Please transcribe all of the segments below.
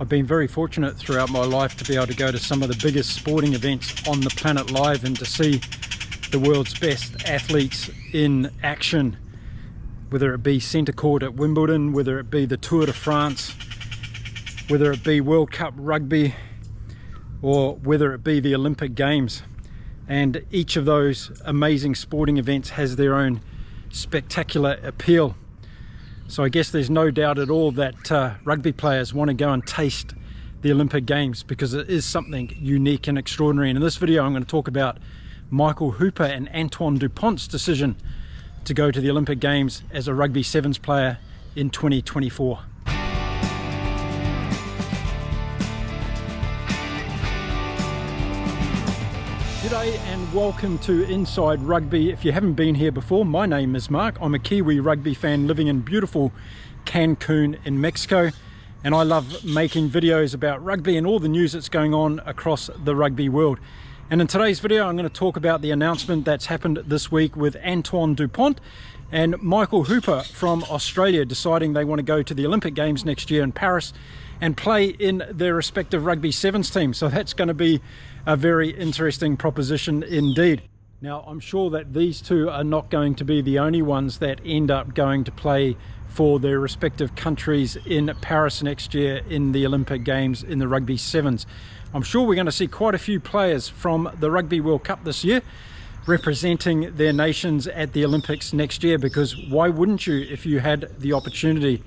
I've been very fortunate throughout my life to be able to go to some of the biggest sporting events on the planet live and to see the world's best athletes in action, whether it be centre court at Wimbledon, whether it be the Tour de France, whether it be World Cup rugby, or whether it be the Olympic Games. And each of those amazing sporting events has their own spectacular appeal. So I guess there's no doubt at all that rugby players want to go and taste the Olympic Games because it is something unique and extraordinary. And in this video I'm going to talk about Michael Hooper and Antoine Dupont's decision to go to the Olympic Games as a rugby sevens player in 2024. G'day and welcome to Inside Rugby. If you haven't been here before, my name is Mark. I'm a Kiwi rugby fan living in beautiful Cancun in Mexico, and I love making videos about rugby and all the news that's going on across the rugby world. And in today's video I'm going to talk about the announcement that's happened this week with Antoine Dupont and Michael Hooper from Australia deciding they want to go to the Olympic Games next year in Paris and play in their respective rugby sevens teams. So that's going to be a very interesting proposition indeed. Now I'm sure that these two are not going to be the only ones that end up going to play for their respective countries in Paris next year in the Olympic Games in the rugby sevens. I'm sure we're going to see quite a few players from the Rugby World Cup this year representing their nations at the Olympics next year, because why wouldn't you if you had the opportunity?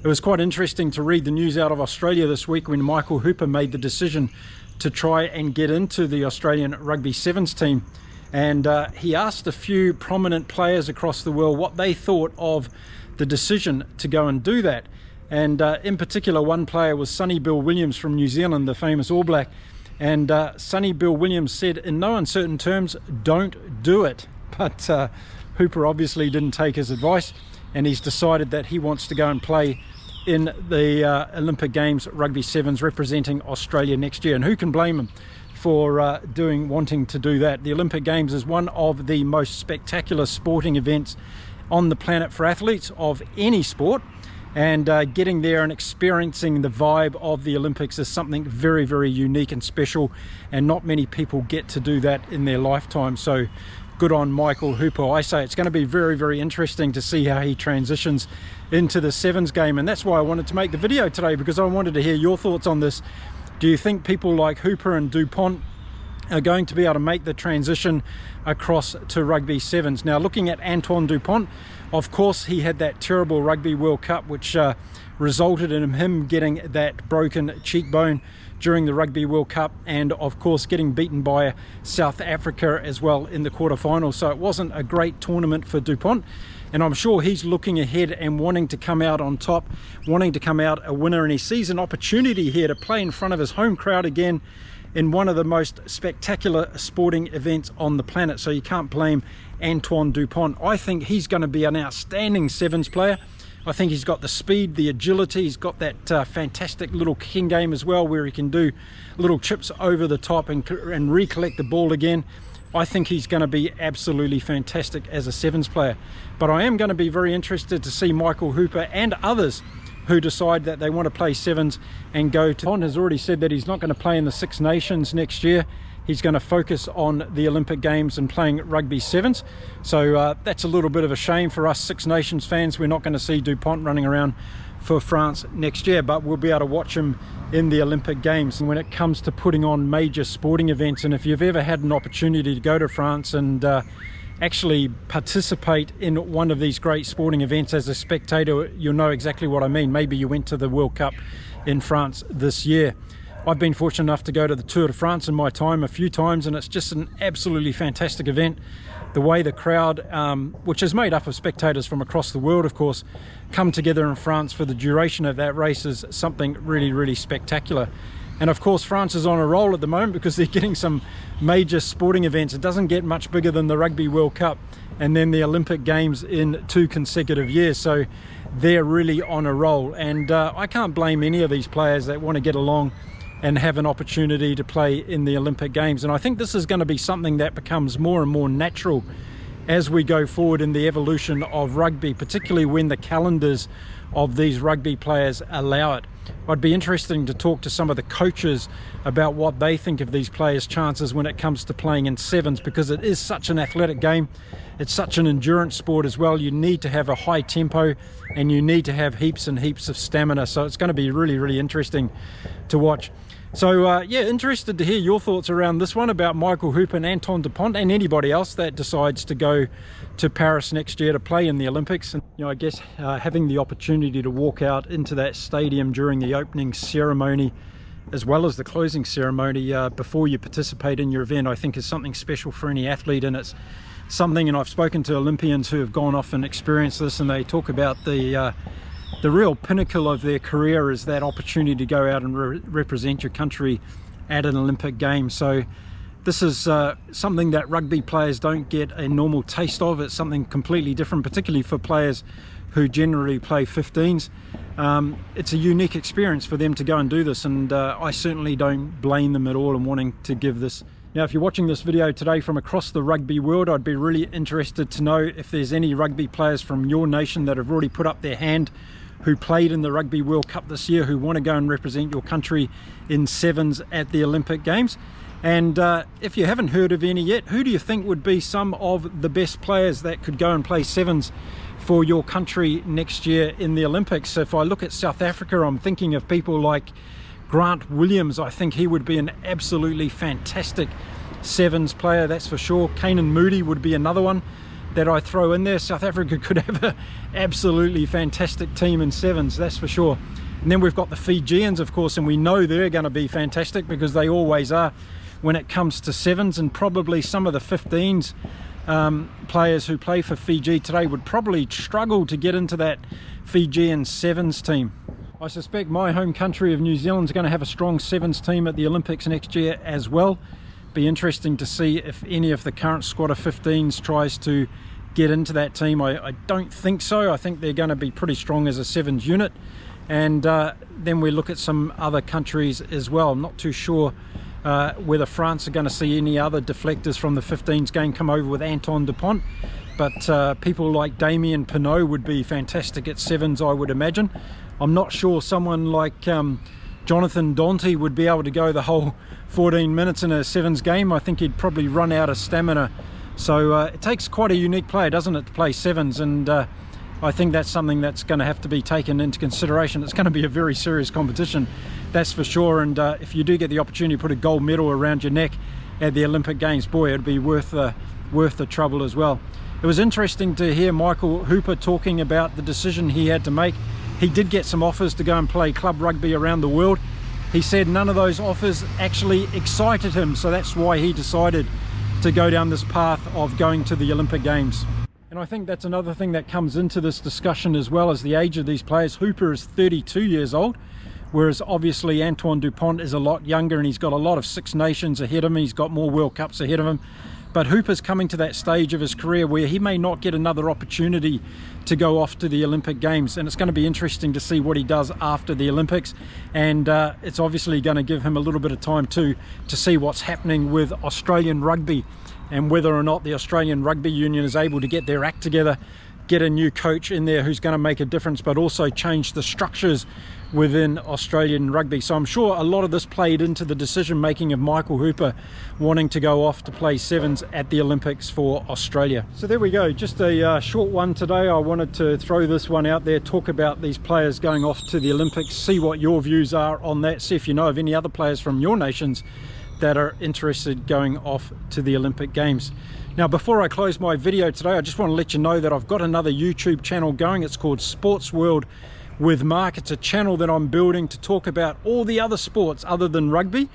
It was quite interesting to read the news out of Australia this week when Michael Hooper made the decision to try and get into the Australian rugby sevens team, and he asked a few prominent players across the world what they thought of the decision to go and do that. And in particular, one player was Sonny Bill Williams from New Zealand, the famous All Black. And Sonny Bill Williams said in no uncertain terms, don't do it. But Hooper obviously didn't take his advice, and he's decided that he wants to go and play in the Olympic Games rugby sevens representing Australia next year. And who can blame him for wanting to do that? The Olympic Games is one of the most spectacular sporting events on the planet for athletes of any sport. And getting there and experiencing the vibe of the Olympics is something very, very unique and special, and not many people get to do that in their lifetime. So good on Michael Hooper. I say it's going to be very, very interesting to see how he transitions into the sevens game, and that's why I wanted to make the video today, because I wanted to hear your thoughts on this. Do you think people like Hooper and Dupont are going to be able to make the transition across to rugby sevens? Now, looking at Antoine Dupont, of course he had that terrible Rugby World Cup which resulted in him getting that broken cheekbone during the Rugby World Cup, and of course getting beaten by South Africa as well in the quarterfinals. So it wasn't a great tournament for Dupont, and I'm sure he's looking ahead and wanting to come out on top, wanting to come out a winner, and he sees an opportunity here to play in front of his home crowd again in one of the most spectacular sporting events on the planet. So you can't blame Antoine Dupont. I think he's going to be an outstanding sevens player. I think he's got the speed, the agility, he's got that fantastic little kicking game as well, where he can do little chips over the top and recollect the ball again. I think he's going to be absolutely fantastic as a sevens player. But I am going to be very interested to see Michael Hooper and others who decide that they want to play sevens and go to. Don has already said that he's not going to play in the Six Nations next year. He's going to focus on the Olympic Games and playing rugby sevens. So that's a little bit of a shame for us Six Nations fans. We're not going to see Dupont running around for France next year, but we'll be able to watch him in the Olympic Games. And when it comes to putting on major sporting events, and if you've ever had an opportunity to go to France and actually participate in one of these great sporting events as a spectator, you'll know exactly what I mean. Maybe you went to the World Cup in France this year. I've been fortunate enough to go to the Tour de France in my time a few times, and it's just an absolutely fantastic event. The way the crowd, which is made up of spectators from across the world of course, come together in France for the duration of that race is something really, really spectacular. And of course France is on a roll at the moment because they're getting some major sporting events. It doesn't get much bigger than the Rugby World Cup and then the Olympic Games in 2 consecutive years. So they're really on a roll, and I can't blame any of these players that want to get along and have an opportunity to play in the Olympic Games. And I think this is going to be something that becomes more and more natural as we go forward in the evolution of rugby, particularly when the calendars of these rugby players allow it. I'd be interested to talk to some of the coaches about what they think of these players' chances when it comes to playing in sevens, because it is such an athletic game. It's such an endurance sport as well. You need to have a high tempo and you need to have heaps and heaps of stamina. So it's going to be really, really interesting to watch. So yeah, interested to hear your thoughts around this one about Michael Hooper and Antoine Dupont, and anybody else that decides to go to Paris next year to play in the Olympics. And I guess having the opportunity to walk out into that stadium during the opening ceremony as well as the closing ceremony before you participate in your event, I think is something special for any athlete. And it's something, and I've spoken to Olympians who have gone off and experienced this, and they talk about the real pinnacle of their career is that opportunity to go out and represent your country at an Olympic game. So this is something that rugby players don't get a normal taste of. It's something completely different, particularly for players who generally play 15s. It's a unique experience for them to go and do this, and I certainly don't blame them at all in wanting to give this. Now, if you're watching this video today from across the rugby world, I'd be really interested to know if there's any rugby players from your nation that have already put up their hand who played in the Rugby World Cup this year, who want to go and represent your country in sevens at the Olympic Games. And if you haven't heard of any yet, who do you think would be some of the best players that could go and play sevens for your country next year in the Olympics? So if I look at South Africa, I'm thinking of people like Grant Williams. I think he would be an absolutely fantastic sevens player, that's for sure. Kanan Moody would be another one that I throw in there. South Africa could have an absolutely fantastic team in sevens, that's for sure. And then we've got the Fijians, of course, and we know they're going to be fantastic because they always are when it comes to sevens. And probably some of the 15s players who play for Fiji today would probably struggle to get into that Fijian sevens team. I suspect my home country of New Zealand is going to have a strong sevens team at the Olympics next year as well. Be interesting to see if any of the current squad of 15s tries to get into that team. I don't think so. I think they're going to be pretty strong as a sevens unit. And then we look at some other countries as well. I'm not too sure whether France are going to see any other deflectors from the 15s game come over with Antoine Dupont, but people like Damien Pinot would be fantastic at sevens, I would imagine. I'm not sure someone like Jonathan Dante would be able to go the whole 14 minutes in a sevens game. I think he'd probably run out of stamina. So it takes quite a unique player, doesn't it, to play sevens, and I think that's something that's going to have to be taken into consideration. It's going to be a very serious competition, that's for sure. And if you do get the opportunity to put a gold medal around your neck at the Olympic Games, boy, it'd be worth the trouble as well. It was interesting to hear Michael Hooper talking about the decision he had to make. He did get some offers to go and play club rugby around the world. He said none of those offers actually excited him, so that's why he decided to go down this path of going to the Olympic Games. And I think that's another thing that comes into this discussion as well, as the age of these players. Hooper is 32 years old, whereas obviously Antoine Dupont is a lot younger, and he's got a lot of Six Nations ahead of him. He's got more World Cups ahead of him. But Hooper's coming to that stage of his career where he may not get another opportunity to go off to the Olympic Games, and it's going to be interesting to see what he does after the Olympics. And it's obviously going to give him a little bit of time too to see what's happening with Australian rugby, and whether or not the Australian Rugby Union is able to get their act together, get a new coach in there who's going to make a difference, but also change the structures within Australian rugby. So I'm sure a lot of this played into the decision making of Michael Hooper wanting to go off to play sevens at the Olympics for Australia. So there we go, just a short one today. I wanted to throw this one out there, talk about these players going off to the Olympics, see what your views are on that, see if you know of any other players from your nations that are interested going off to the Olympic Games. Now, before I close my video today, I just want to let you know that I've got another YouTube channel going. It's called Sports World with Mark. It's a channel that I'm building to talk about all the other sports other than rugby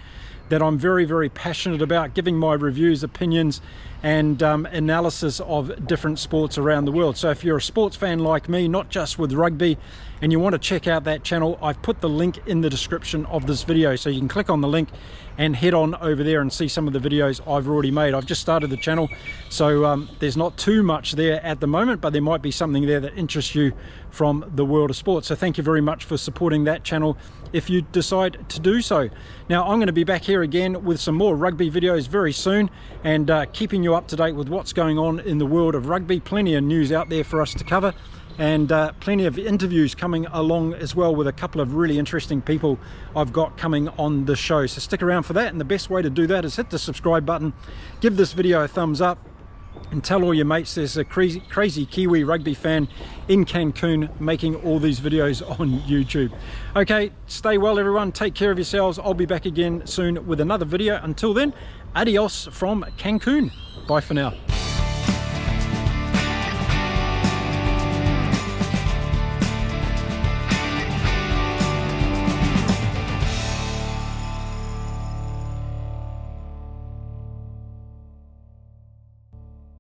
that I'm very, very passionate about, giving my reviews, opinions, and analysis of different sports around the world. So if you're a sports fan like me, not just with rugby, and you want to check out that channel, I've put the link in the description of this video, so you can click on the link and head on over there and see some of the videos I've already made. I've just started the channel, so there's not too much there at the moment, but there might be something there that interests you from the world of sports. So thank you very much for supporting that channel if you decide to do so. Now, I'm going to be back here again with some more rugby videos very soon, and keeping you up to date with what's going on in the world of rugby. Plenty of news out there for us to cover. and plenty of interviews coming along as well with a couple of really interesting people I've got coming on the show. So stick around for that, and the best way to do that is hit the subscribe button, give this video a thumbs up, and tell all your mates there's a crazy Kiwi rugby fan in Cancun making all these videos on YouTube. Okay, stay well everyone, take care of yourselves. I'll be back again soon with another video. Until then, adios from Cancun. Bye for now.